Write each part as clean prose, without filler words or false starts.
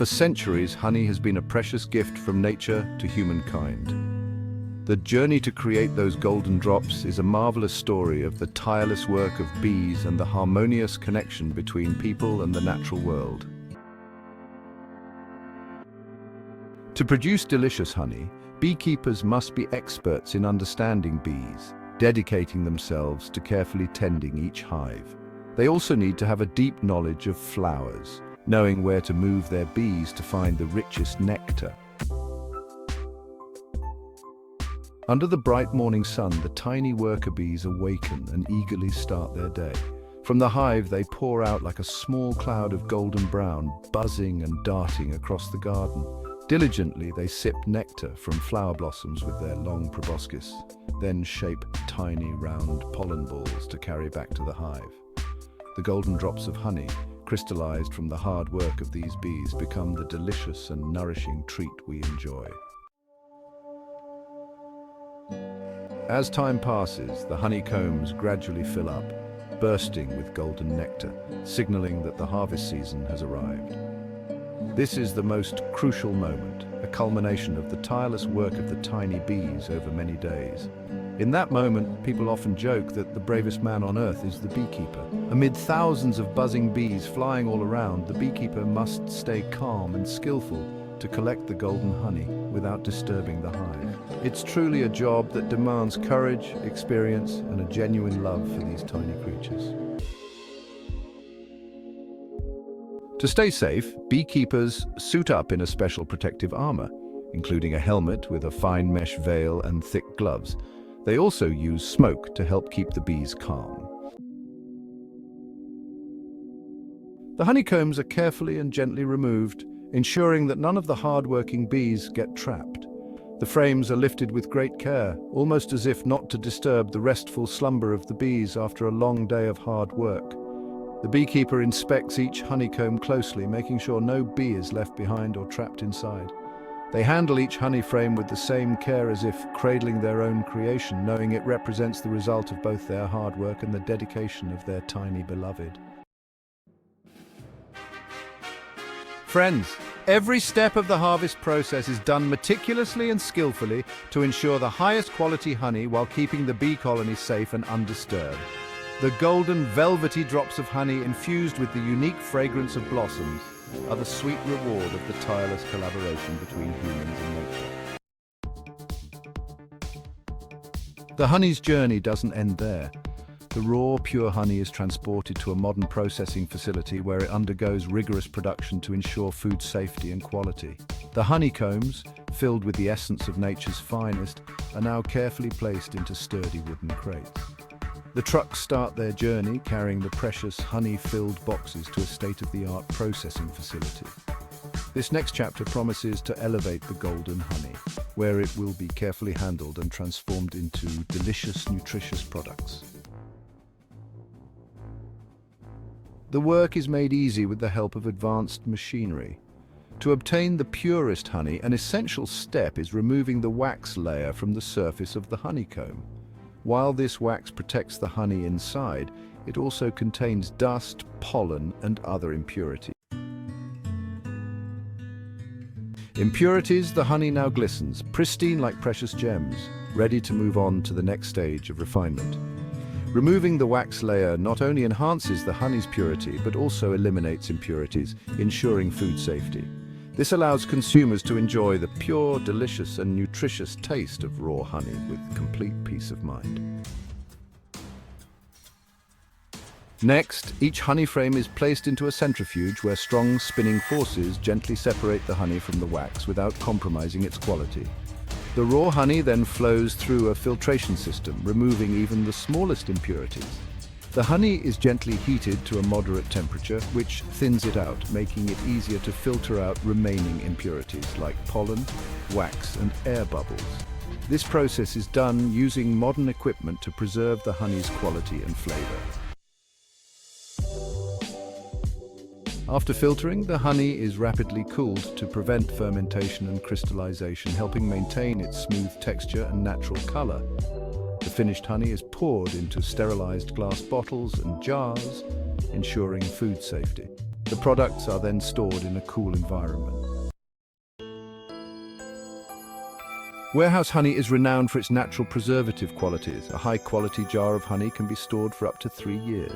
For centuries, honey has been a precious gift from nature to humankind. The journey to create those golden drops is a marvelous story of the tireless work of bees and the harmonious connection between people and the natural world. To produce delicious honey, beekeepers must be experts in understanding bees, dedicating themselves to carefully tending each hive. They also need to have a deep knowledge of flowers, knowing where to move their bees to find the richest nectar. Under the bright morning sun, the tiny worker bees awaken and eagerly start their day. From the hive, they pour out like a small cloud of golden brown, buzzing and darting across the garden. Diligently, they sip nectar from flower blossoms with their long proboscis, then shape tiny, round pollen balls to carry back to the hive. The golden drops of honey, crystallized from the hard work of these bees, become the delicious and nourishing treat we enjoy. As time passes, the honeycombs gradually fill up, bursting with golden nectar, signaling that the harvest season has arrived. This is the most crucial moment, a culmination of the tireless work of the tiny bees over many days. In that moment, people often joke that the bravest man on earth is the beekeeper. Amid thousands of buzzing bees flying all around, the beekeeper must stay calm and skillful to collect the golden honey without disturbing the hive. It's truly a job that demands courage, experience, and a genuine love for these tiny creatures. To stay safe, beekeepers suit up in a special protective armor, including a helmet with a fine mesh veil and thick gloves. They also use smoke to help keep the bees calm. The honeycombs are carefully and gently removed, ensuring that none of the hard-working bees get trapped. The frames are lifted with great care, almost as if not to disturb the restful slumber of the bees after a long day of hard work. The beekeeper inspects each honeycomb closely, making sure no bee is left behind or trapped inside. They handle each honey frame with the same care as if cradling their own creation, knowing it represents the result of both their hard work and the dedication of their tiny beloved. Friends, every step of the harvest process is done meticulously and skillfully to ensure the highest quality honey while keeping the bee colony safe and undisturbed. The golden, velvety drops of honey infused with the unique fragrance of blossoms are the sweet reward of the tireless collaboration between humans and nature. The honey's journey doesn't end there. The raw, pure honey is transported to a modern processing facility where it undergoes rigorous production to ensure food safety and quality. The honeycombs, filled with the essence of nature's finest, are now carefully placed into sturdy wooden crates. The trucks start their journey carrying the precious honey-filled boxes to a state-of-the-art processing facility. This next chapter promises to elevate the golden honey, where it will be carefully handled and transformed into delicious, nutritious products. The work is made easy with the help of advanced machinery. To obtain the purest honey, an essential step is removing the wax layer from the surface of the honeycomb. While this wax protects the honey inside, it also contains dust, pollen, and other impurities. The honey now glistens, pristine like precious gems, ready to move on to the next stage of refinement. Removing the wax layer not only enhances the honey's purity, but also eliminates impurities, ensuring food safety. This allows consumers to enjoy the pure, delicious, and nutritious taste of raw honey with complete peace of mind. Next, each honey frame is placed into a centrifuge where strong spinning forces gently separate the honey from the wax without compromising its quality. The raw honey then flows through a filtration system, removing even the smallest impurities. The honey is gently heated to a moderate temperature, which thins it out, making it easier to filter out remaining impurities like pollen, wax, and air bubbles. This process is done using modern equipment to preserve the honey's quality and flavor. After filtering, the honey is rapidly cooled to prevent fermentation and crystallization, helping maintain its smooth texture and natural color. The finished honey is poured into sterilized glass bottles and jars, ensuring food safety. The products are then stored in a cool environment. Warehouse honey is renowned for its natural preservative qualities. A high-quality jar of honey can be stored for up to 3 years.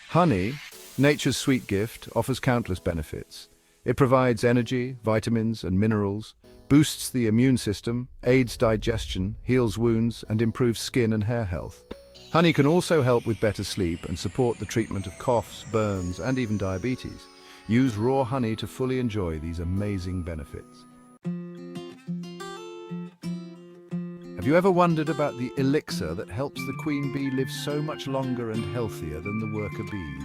Honey, nature's sweet gift, offers countless benefits. It provides energy, vitamins, and minerals, boosts the immune system, aids digestion, heals wounds, and improves skin and hair health. Honey can also help with better sleep and support the treatment of coughs, burns, and even diabetes. Use raw honey to fully enjoy these amazing benefits. Have you ever wondered about the elixir that helps the queen bee live so much longer and healthier than the worker bees?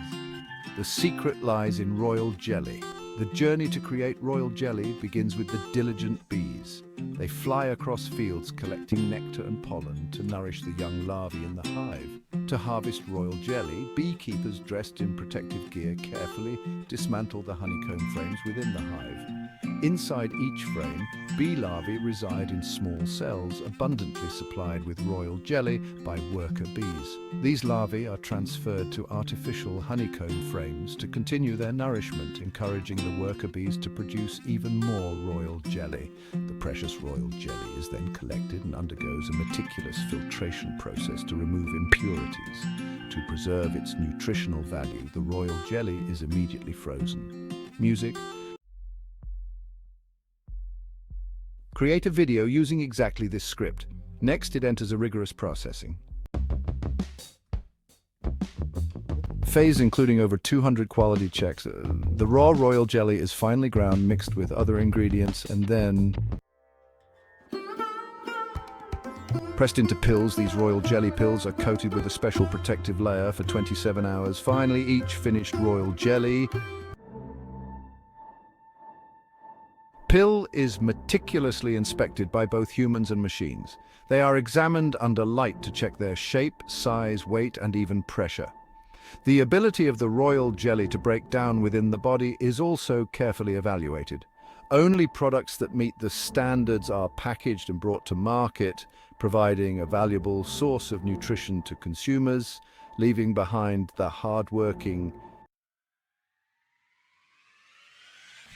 The secret lies in royal jelly. The journey to create royal jelly begins with the diligent bees. They fly across fields collecting nectar and pollen to nourish the young larvae in the hive. To harvest royal jelly, beekeepers dressed in protective gear carefully dismantle the honeycomb frames within the hive. Inside each frame, bee larvae reside in small cells abundantly supplied with royal jelly by worker bees. These larvae are transferred to artificial honeycomb frames to continue their nourishment, encouraging the worker bees to produce even more royal jelly. The precious royal jelly is then collected and undergoes a meticulous filtration process to remove impurities. To preserve its nutritional value, the royal jelly is immediately frozen. Music. Create a video using exactly this script. Next, it enters a rigorous processing phase, including over 200 quality checks. The raw royal jelly is finely ground, mixed with other ingredients, and then pressed into pills. These royal jelly pills are coated with a special protective layer for 27 hours. Finally, each finished royal jelly pill is meticulously inspected by both humans and machines. They are examined under light to check their shape, size, weight, and even pressure. The ability of the royal jelly to break down within the body is also carefully evaluated. Only products that meet the standards are packaged and brought to market, providing a valuable source of nutrition to consumers, leaving behind the hard-working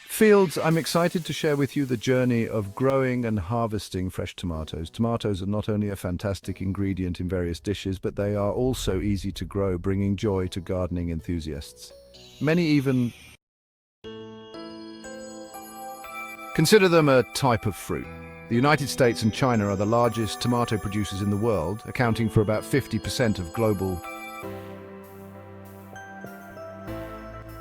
fields. I'm excited to share with you the journey of growing and harvesting fresh tomatoes. Tomatoes are not only a fantastic ingredient in various dishes, but they are also easy to grow, bringing joy to gardening enthusiasts. Many even consider them a type of fruit. The United States and China are the largest tomato producers in the world, accounting for about 50% of global.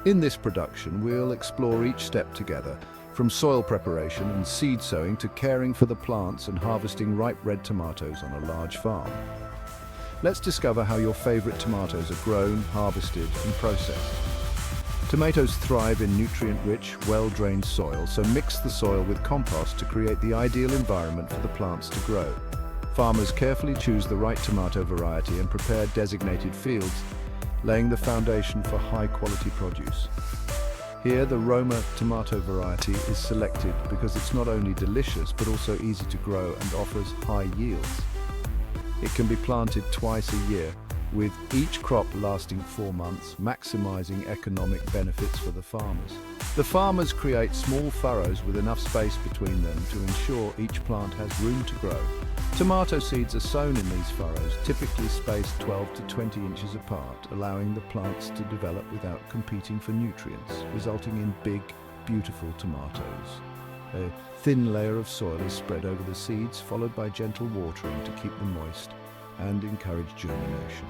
In this production, we'll explore each step together, from soil preparation and seed sowing to caring for the plants and harvesting ripe red tomatoes on a large farm. Let's discover how your favorite tomatoes are grown, harvested, and processed. Tomatoes thrive in nutrient-rich, well-drained soil, so mix the soil with compost to create the ideal environment for the plants to grow. Farmers carefully choose the right tomato variety and prepare designated fields, laying the foundation for high-quality produce. Here, the Roma tomato variety is selected because it's not only delicious but also easy to grow and offers high yields. It can be planted twice a year, with each crop lasting 4 months, maximizing economic benefits for the farmers. The farmers create small furrows with enough space between them to ensure each plant has room to grow. Tomato seeds are sown in these furrows, typically spaced 12 to 20 inches apart, allowing the plants to develop without competing for nutrients, resulting in big, beautiful tomatoes. A thin layer of soil is spread over the seeds, followed by gentle watering to keep them moist and encourage germination.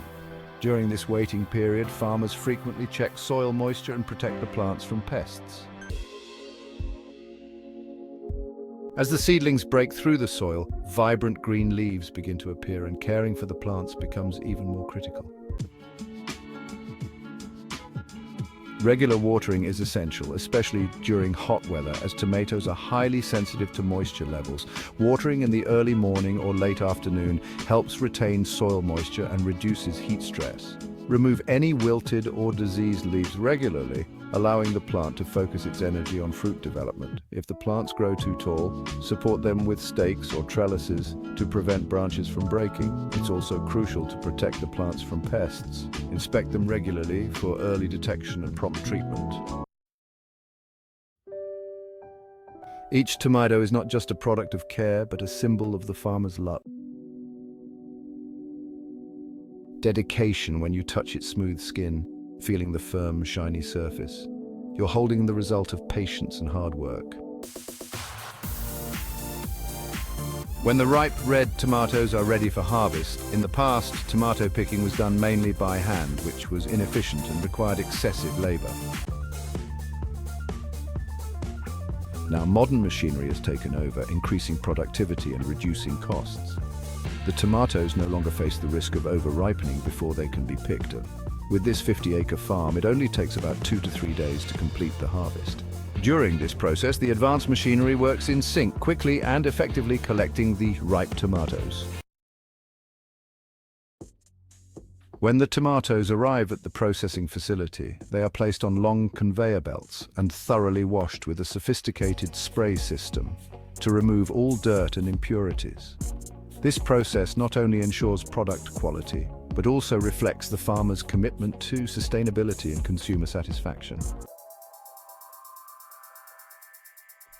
During this waiting period, farmers frequently check soil moisture and protect the plants from pests. As the seedlings break through the soil, vibrant green leaves begin to appear, and caring for the plants becomes even more critical. Regular watering is essential, especially during hot weather, as tomatoes are highly sensitive to moisture levels. Watering in the early morning or late afternoon helps retain soil moisture and reduces heat stress. Remove any wilted or diseased leaves regularly, allowing the plant to focus its energy on fruit development. If the plants grow too tall, support them with stakes or trellises to prevent branches from breaking. It's also crucial to protect the plants from pests. Inspect them regularly for early detection and prompt treatment. Each tomato is not just a product of care, but a symbol of the farmer's love. Dedication when you touch its smooth skin, feeling the firm, shiny surface. You're holding the result of patience and hard work. When the ripe red tomatoes are ready for harvest, in the past, tomato picking was done mainly by hand, which was inefficient and required excessive labor. Now modern machinery has taken over, increasing productivity and reducing costs. The tomatoes no longer face the risk of over-ripening before they can be picked. With this 50-acre farm, it only takes about 2 to 3 days to complete the harvest. During this process, the advanced machinery works in sync, quickly and effectively collecting the ripe tomatoes. When the tomatoes arrive at the processing facility, they are placed on long conveyor belts and thoroughly washed with a sophisticated spray system to remove all dirt and impurities. This process not only ensures product quality, but also reflects the farmer's commitment to sustainability and consumer satisfaction.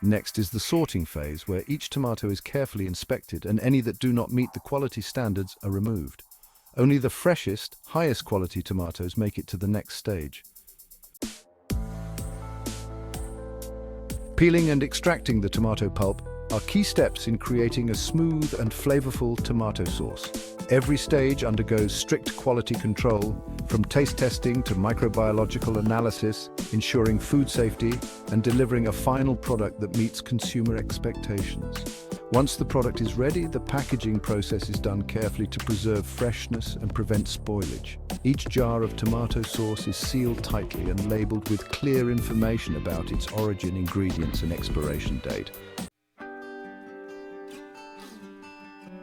Next is the sorting phase, where each tomato is carefully inspected and any that do not meet the quality standards are removed. Only the freshest, highest quality tomatoes make it to the next stage. Peeling and extracting the tomato pulp are key steps in creating a smooth and flavorful tomato sauce. Every stage undergoes strict quality control, from taste testing to microbiological analysis, ensuring food safety and delivering a final product that meets consumer expectations. Once the product is ready, the packaging process is done carefully to preserve freshness and prevent spoilage. Each jar of tomato sauce is sealed tightly and labeled with clear information about its origin, ingredients, and expiration date.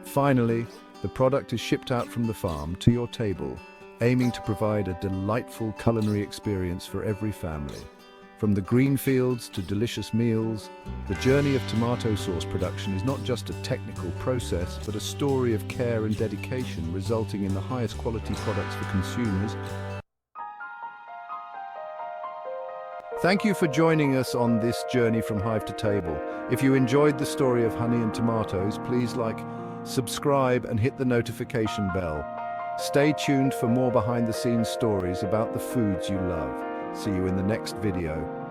Finally, the product is shipped out from the farm to your table, aiming to provide a delightful culinary experience for every family. From the green fields to delicious meals, the journey of tomato sauce production is not just a technical process, but a story of care and dedication, resulting in the highest quality products for consumers. Thank you for joining us on this journey from hive to table. If you enjoyed the story of honey and tomatoes, please subscribe and hit the notification bell. Stay tuned for more behind-the-scenes stories about the foods you love. See you in the next video.